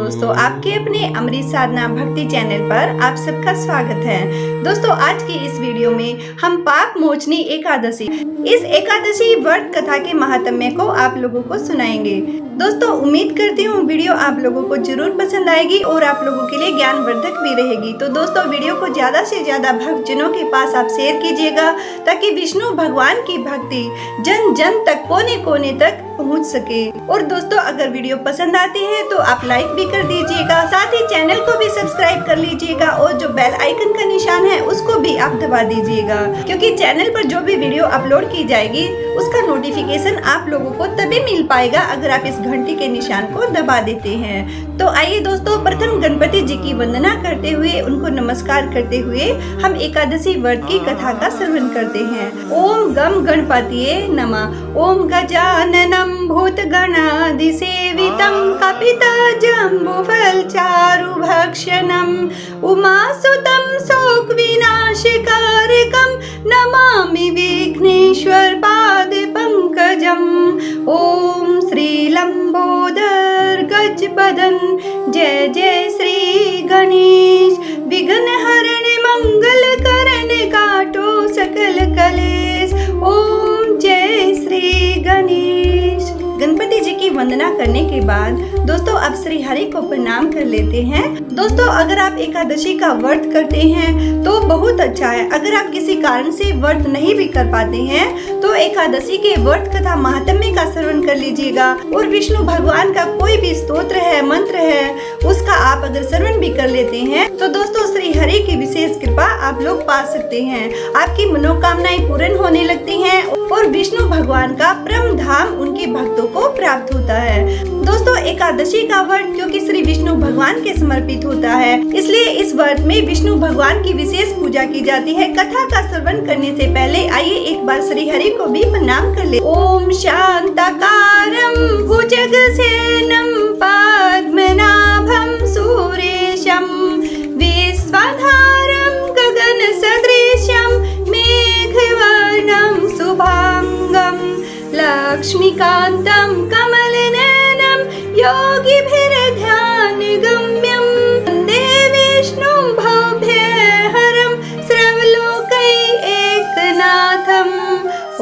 दोस्तों, आपके अपने अमृत साधना भक्ति चैनल पर आप सबका स्वागत है। दोस्तों, आज की इस वीडियो में हम पाप मोचनी एकादशी, इस एकादशी व्रत कथा के महात्म्य को आप लोगों को सुनाएंगे। दोस्तों, उम्मीद करती हूँ वीडियो आप लोगों को जरूर पसंद आएगी और आप लोगों के लिए ज्ञानवर्धक भी रहेगी। तो दोस्तों, वीडियो को ज्यादा से ज्यादा भक्तजनों के पास आप शेयर कीजिएगा ताकि विष्णु भगवान की भक्ति जन जन तक, कोने कोने तक पहुंच सके। और दोस्तों, अगर वीडियो पसंद आती है तो आप लाइक भी कर दीजिएगा, साथ ही चैनल को भी सब्सक्राइब कर लीजिएगा और जो बेल आइकन का निशान है उसको भी आप दबा दीजिएगा, क्योंकि चैनल पर जो भी वीडियो अपलोड की जाएगी उसका नोटिफिकेशन आप लोगों को तभी मिल पाएगा अगर आप इस घंटी के निशान को दबा देते हैं। तो आइए दोस्तों, प्रथम गणपति जी की वंदना करते हुए, उनको नमस्कार करते हुए हम एकादशी व्रत की कथा का श्रवण करते हैं। ओम गम गणपतिये नमः। ओम गजाननम भूतगणाधिसेवितं कपितजम्बुफलचारुभक्षणम् उमासुतं शोकविनाशकारकं नमामि विघ्नेश्वर पादपङ्कजम्। ओम श्री लंबोदर गजबदन जय जय श्री गणेश। विघ्न हरण मंगल करण काटो सकल कलेश। ओम जय श्री गणेश। गणपति जी की वंदना करने के बाद दोस्तों अब श्री हरि को प्रणाम कर लेते हैं। दोस्तों, अगर आप एकादशी का व्रत करते हैं तो बहुत अच्छा है। अगर आप किसी कारण से व्रत नहीं भी कर पाते हैं तो एकादशी के व्रत कथा महात्म्य का श्रवण कर लीजिएगा और विष्णु भगवान का कोई भी स्तोत्र है, मंत्र है, उसका आप अगर श्रवण भी कर लेते हैं तो दोस्तों श्री हरि की विशेष कृपा आप लोग पा सकते हैं। आपकी मनोकामनाएं पूर्ण होने लगती हैं और विष्णु भगवान का परम धाम उनके भक्तों को प्राप्त होता है। दोस्तों, एकादशी का व्रत क्योंकि श्री विष्णु भगवान के समर्पित होता है, इसलिए इस व्रत में विष्णु भगवान की विशेष पूजा की जाती है। कथा का श्रवण करने से पहले आइए एक बार श्री हरि को भी प्रणाम कर ले। ओम शांताकारं भुजगसेनं पद्मनाभं सुरेशं विश्वधारं गगनसदृशं मेघवर्णं शुभांगं लक्ष्मीकान्तं कमलनयनं योगिभिर्ध्यानगम्यं वन्दे विष्णुं भव्यहरं सर्वलोकैकनाथम्।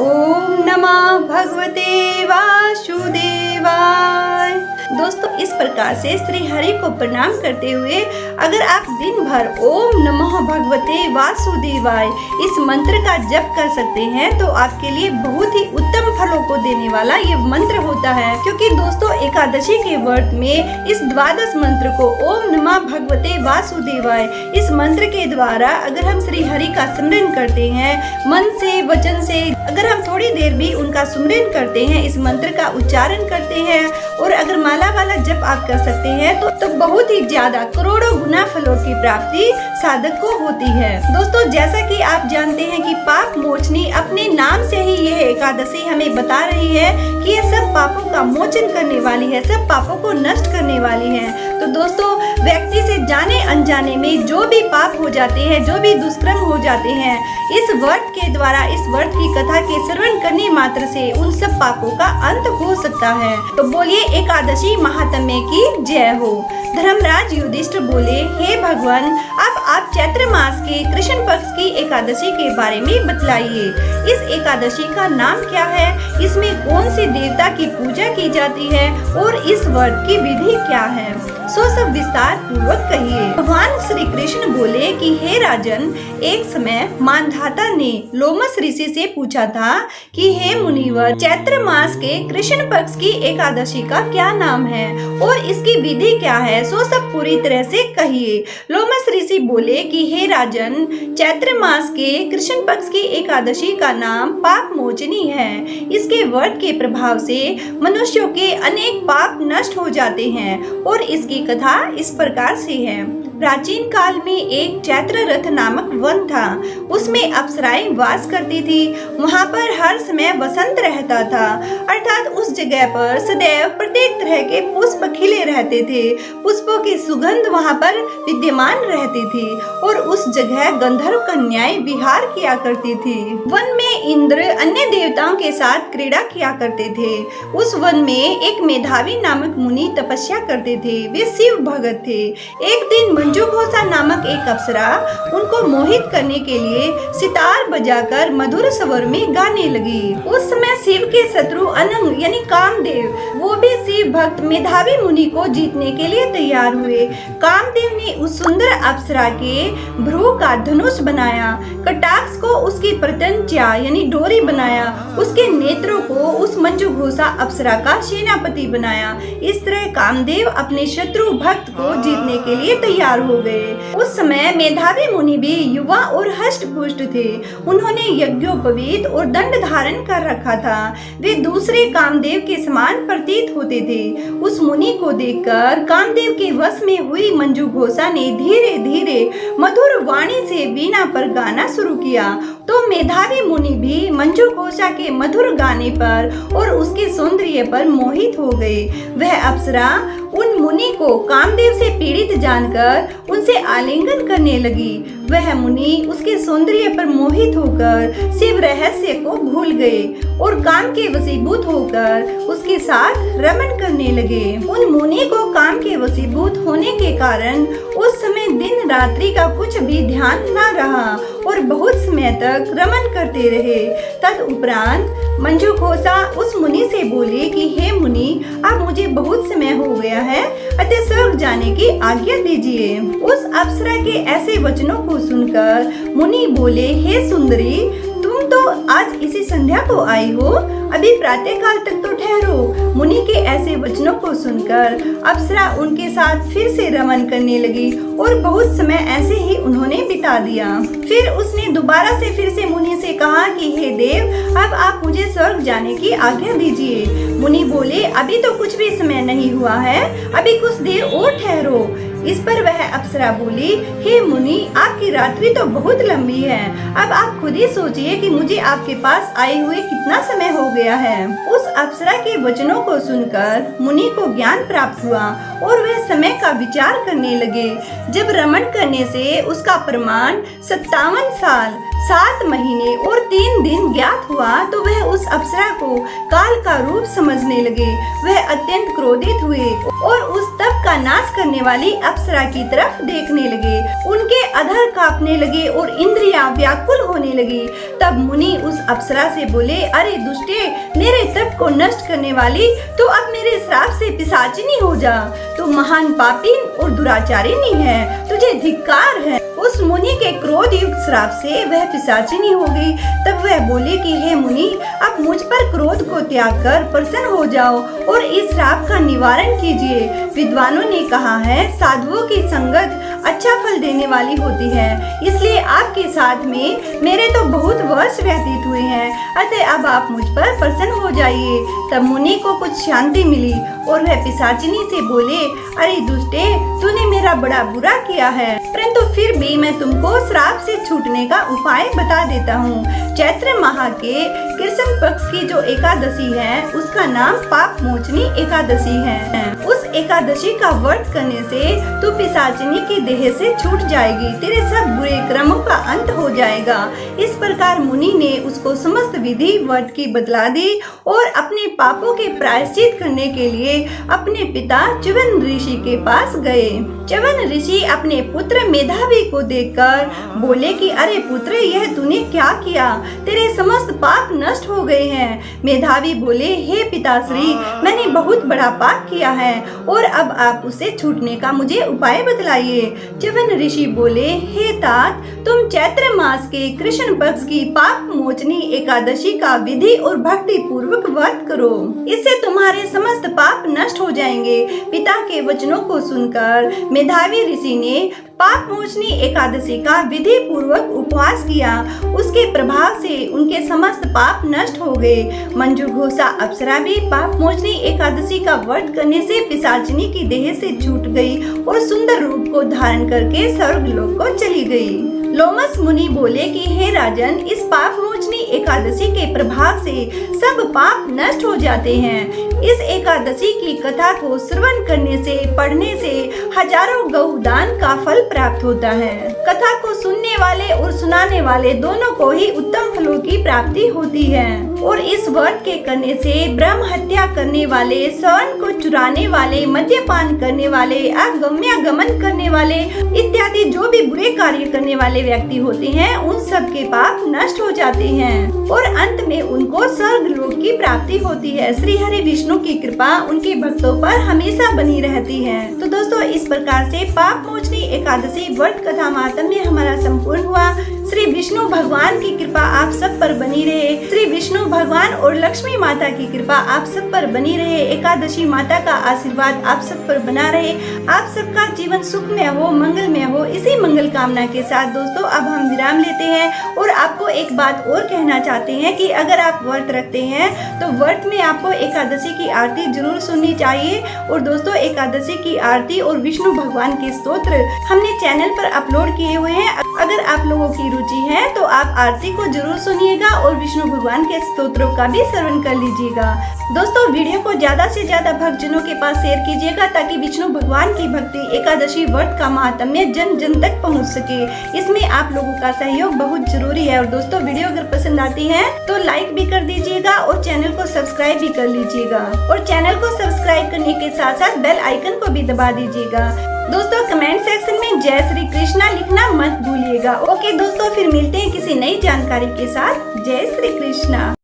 ओम नमः भगवते वासुदेवाय। दोस्तों, इस प्रकार से श्री हरि को प्रणाम करते हुए अगर आप दिन भर ओम नमः भगवते वासुदेवाय इस मंत्र का जप कर सकते हैं तो आपके लिए बहुत ही उत्तम फलों को देने वाला ये मंत्र होता है। क्योंकि दोस्तों, एकादशी के व्रत में इस द्वादश मंत्र को ओम नमः भगवते वासुदेवाय इस मंत्र के द्वारा अगर हम श्री हरि का स्मरण करते हैं, मन से वचन से अगर हम थोड़ी देर भी उनका स्मरण करते हैं, इस मंत्र का उच्चारण करते हैं और अगर माला वाला जप आप कर सकते हैं तो बहुत ही ज्यादा करोड़ों गुना फलों की प्राप्ति साधक को होती है। दोस्तों, जैसा कि आप जानते हैं कि पाप मोचनी अपने नाम से ही यह एकादशी हमें बता रही है कि ये सब पापों का मोचन करने वाली है, सब पापों को नष्ट करने वाली है। तो दोस्तों, व्यक्ति से जाने अनजाने में जो भी पाप हो जाते हैं, जो भी दुष्कर्म हो जाते हैं, इस व्रत के द्वारा, इस व्रत की कथा के श्रवण करने मात्र से उन सब पापों का अंत हो सकता है। तो बोलिए एकादशी महात्म्य की जय हो। धर्मराज युधिष्ठिर बोले, हे भगवान, अब आप चैत्र मास के कृष्ण पक्ष की एकादशी के बारे में बतलाइए। इस एकादशी का नाम क्या है, इसमें कौन से देवता की पूजा की जाती है और इस व्रत की विधि क्या है, सो सब विस्तार पूर्वक कहिए। भगवान श्री कृष्ण बोले कि हे राजन, एक समय मानधाता ने लोमस ऋषि से पूछा था कि हे मुनिवर, चैत्र मास के कृष्ण पक्ष की एकादशी का क्या नाम है और इसकी विधि क्या है, सो सब पूरी तरह से कहिए। लोमस ऋषि बोले कि हे राजन, चैत्र मास के कृष्ण पक्ष की एकादशी का नाम पाप मोचनी है। इसके व्रत के प्रभाव से मनुष्यों के अनेक पाप नष्ट हो जाते हैं और इसकी कथा इस प्रकार से है। प्राचीन काल में एक चैत्र रथ नामक वन था। उसमें अप्सराएं वास करती थी। वहाँ पर हर समय वसंत रहता था, अर्थात उस जगह पर सदैव प्रत्येक तरह के पुष्प खिले रहते थे। पुष्पों की सुगंध वहाँ पर विद्यमान रहती थी और उस जगह गंधर्व कन्याएं विहार किया करती थी। वन में इंद्र अन्य देवताओं के साथ क्रीड़ा किया करते थे। उस वन में एक मेधावी नामक मुनि तपस्या करते थे। वे शिव भगत थे। एक दिन मंजूघोषा नामक एक अप्सरा उनको मोहित करने के लिए सितार बजाकर मधुर स्वर में गाने लगी। उस समय शिव के शत्रु अनंग यानी कामदेव, वो भी शिव भक्त मेधावी मुनि को जीतने के लिए तैयार हुए। कामदेव ने उस सुंदर अप्सरा के भ्रू का धनुष बनाया, कटाक्ष को उसकी प्रत्यंचा यानी डोरी बनाया, उसके नेत्रों को उस मंजूघोषा अप्सरा का सेनापति बनाया। इस तरह कामदेव अपने शत्रु भक्त को जीतने के लिए तैयार हो गए। उस समय मेधावी मुनि भी युवा और हष्ट पुष्ट थे। उन्होंने यज्ञोपवीत और दंड धारण कर रखा था। वे दूसरे कामदेव के समान प्रतीत होते थे। उस मुनि को देखकर कामदेव के वश में हुई मंजूघोषा ने धीरे धीरे मधुर वाणी से वीणा पर गाना शुरू किया। तो मेधावी मुनि भी मंजूघोषा के मधुर गाने पर और उसके सौंदर्य पर मोहित हो गए। वह अप्सरा उन मुनि को कामदेव से पीड़ित जानकर उनसे आलिंगन करने लगी। वह मुनि उसके सौंदर्य पर मोहित होकर शिव रहस्य को भूल गए और काम के वशीभूत होकर उसके साथ रमन करने लगे। उन मुनि को काम के वशीभूत होने के कारण उस समय दिन रात्रि का कुछ भी ध्यान न रहा और बहुत समय तक रमन करते रहे। तदुपरांत मंजूघोषा उस मुनि से बोले कि हे मुनि, अब मुझे बहुत समय हो गया है, अतः स्वर्ग जाने की आज्ञा दीजिए। उस अप्सरा के ऐसे वचनों को सुनकर मुनि बोले, हे सुंदरी, तुम तो आज इसी संध्या को आई हो, अभी प्रातः काल तक तो ठहरो। मुनि के ऐसे वचनों को सुनकर अप्सरा उनके साथ फिर से रमन करने लगी और बहुत समय ऐसे ही उन्होंने बिता दिया। फिर उसने दोबारा से फिर से मुनि से कहा कि हे देव, अब आप मुझे स्वर्ग जाने की आज्ञा दीजिए। मुनि बोले, अभी तो कुछ भी समय नहीं हुआ है, अभी कुछ देर और ठहरो। इस पर वह अप्सरा बोली, हे मुनि, आपकी रात्रि तो बहुत लंबी है, अब आप खुद ही सोचिए कि मुझे आपके पास आए हुए कितना समय हो गया है। उस अप्सरा के वचनों को सुनकर मुनि को ज्ञान प्राप्त हुआ और वह समय का विचार करने लगे। जब रमन करने से उसका प्रमाण 57 साल 7 महीने और 3 दिन ज्ञात हुआ तो वह उस अप्सरा को काल का रूप समझने लगे। वह अत्यंत क्रोधित हुए और उस तप का नाश करने वाली अप्सरा की तरफ देखने लगे। उनके अधर कांपने लगे और इंद्रियां व्याकुल होने लगी। तब मुनि उस अप्सरा से बोले, अरे दुष्टे, मेरे तप को नष्ट करने वाली, तो अब मेरे श्राप से पिशाचिनी हो जा। तू महान पापी और दुराचारिणी है, तुझे धिक्कार है। उस मुनि के क्रोध युक्त श्राप से वह पिशाचिनी हो गई। तब वह बोले कि हे मुनि, अब मुझ पर क्रोध को त्याग कर प्रसन्न हो जाओ और इस श्राप का निवारण कीजिए। विद्वानों ने कहा है, साधुओं की संगत अच्छा फल देने वाली होती है, इसलिए आपके साथ में मेरे तो बहुत वर्ष व्यतीत हुए हैं, अतः अब आप मुझ पर प्रसन्न हो जाइए। तब मुनि को कुछ शांति मिली और वह पिशाचिनी से बोले, अरे दुष्टे, तूने मेरा बड़ा बुरा किया है, परंतु फिर भी मैं तुमको श्राप से छूटने का उपाय बता देता हूँ। चैत्र माह के कृष्ण पक्ष की जो एकादशी है उसका नाम पाप मोचनी एकादशी है। उस एकादशी का व्रत करने से तू पिशाचिनी की देह से छूट जाएगी, तेरे सब बुरे क्रमों का अंत हो जाएगा। इस प्रकार मुनि ने उसको समस्त विधि व्रत की बतला दी और अपने पापों के प्रायश्चित करने के लिए अपने पिता च्यवन ऋषि के पास गए। च्यवन ऋषि अपने पुत्र मेधावी को देखकर बोले कि अरे पुत्र, यह तूने क्या किया, तेरे समस्त पाप नष्ट हो गए हैं। मेधावी बोले, हे पिताश्री, मैंने बहुत बड़ा पाप किया है और अब आप उससे छूटने का मुझे उपाय बतलाइए। च्यवन ऋषि बोले, हे तात, तुम चैत्र मास के कृष्ण पक्ष की पाप मोचनी एकादशी का विधि और भक्ति पूर्वक व्रत करो, इससे तुम्हारे समस्त पाप नष्ट हो जाएंगे। पिता के वचनों को सुनकर मेधावी ऋषि ने पाप मोचनी एकादशी का विधि पूर्वक उपवास किया, उसके प्रभाव से उनके समस्त पाप नष्ट हो गए। मंजू घोषा अप्सरा भी पाप मोचनी एकादशी का व्रत करने से पिशाचिनी की देह से छूट गई और सुंदर रूप को धारण करके स्वर्गलोक को चली गई। लोमस मुनि बोले कि हे राजन, इस पाप मोचनी एकादशी के प्रभाव से सब पाप नष्ट हो जाते हैं। इस एकादशी की कथा को श्रवण करने से, पढ़ने से हजारों गौदान का फल प्राप्त होता है। कथा को सुनने वाले और सुनाने वाले दोनों को ही उत्तम फलों की प्राप्ति होती है और इस व्रत के करने से ब्रह्म हत्या करने वाले, स्वर्ण को चुराने वाले, मद्यपान करने वाले, आगमन करने वाले इत्यादि जो भी बुरे कार्य करने वाले व्यक्ति होते हैं, उन सब के पाप नष्ट हो जाते हैं और अंत में उनको स्वर्गलोक की प्राप्ति होती है। श्री हरि विष्णु की कृपा उनके भक्तों पर हमेशा बनी रहती है। तो दोस्तों, इस प्रकार से पाप मोचनी एकादशी व्रत कथा महात्म्य हमारा संपूर्ण हुआ। श्री विष्णु भगवान की कृपा आप सब पर बनी रहे। श्री विष्णु भगवान और लक्ष्मी माता की कृपा आप सब पर बनी रहे। एकादशी माता का आशीर्वाद आप सब पर बना रहे। आप सबका जीवन सुखमय हो, मंगलमय हो। इसी मंगल कामना के साथ दोस्तों अब हम विराम लेते हैं और आपको एक बात और कहना चाहते हैं कि अगर आप व्रत रखते हैं तो व्रत में आपको एकादशी की आरती जरूर सुननी चाहिए। और दोस्तों, एकादशी की आरती और विष्णु भगवान के स्तोत्र हमने चैनल पर अपलोड किए हुए हैं। अगर आप लोगों की रुचि है तो आप आरती को जरूर सुनिएगा और विष्णु भगवान के स्तोत्रों का भी श्रवण कर लीजिएगा। दोस्तों, वीडियो को ज्यादा से ज्यादा भक्तजनों के पास शेयर कीजिएगा ताकि विष्णु भगवान की भक्ति, एकादशी व्रत का महात्म्य जन जन तक पहुंच सके। इसमें आप लोगों का सहयोग बहुत जरूरी है। और दोस्तों, वीडियो अगर पसंद आती है तो लाइक भी कर दीजिएगा और चैनल को सब्सक्राइब भी कर लीजिएगा। और चैनल को सब्सक्राइब करने के साथ साथ बेल आइकन को भी दबा दीजिएगा। दोस्तों, कमेंट सेक्शन में जय श्री कृष्णा लिखना मत भूलिएगा। ओके दोस्तों, फिर मिलते हैं किसी नई जानकारी के साथ। जय श्री कृष्णा।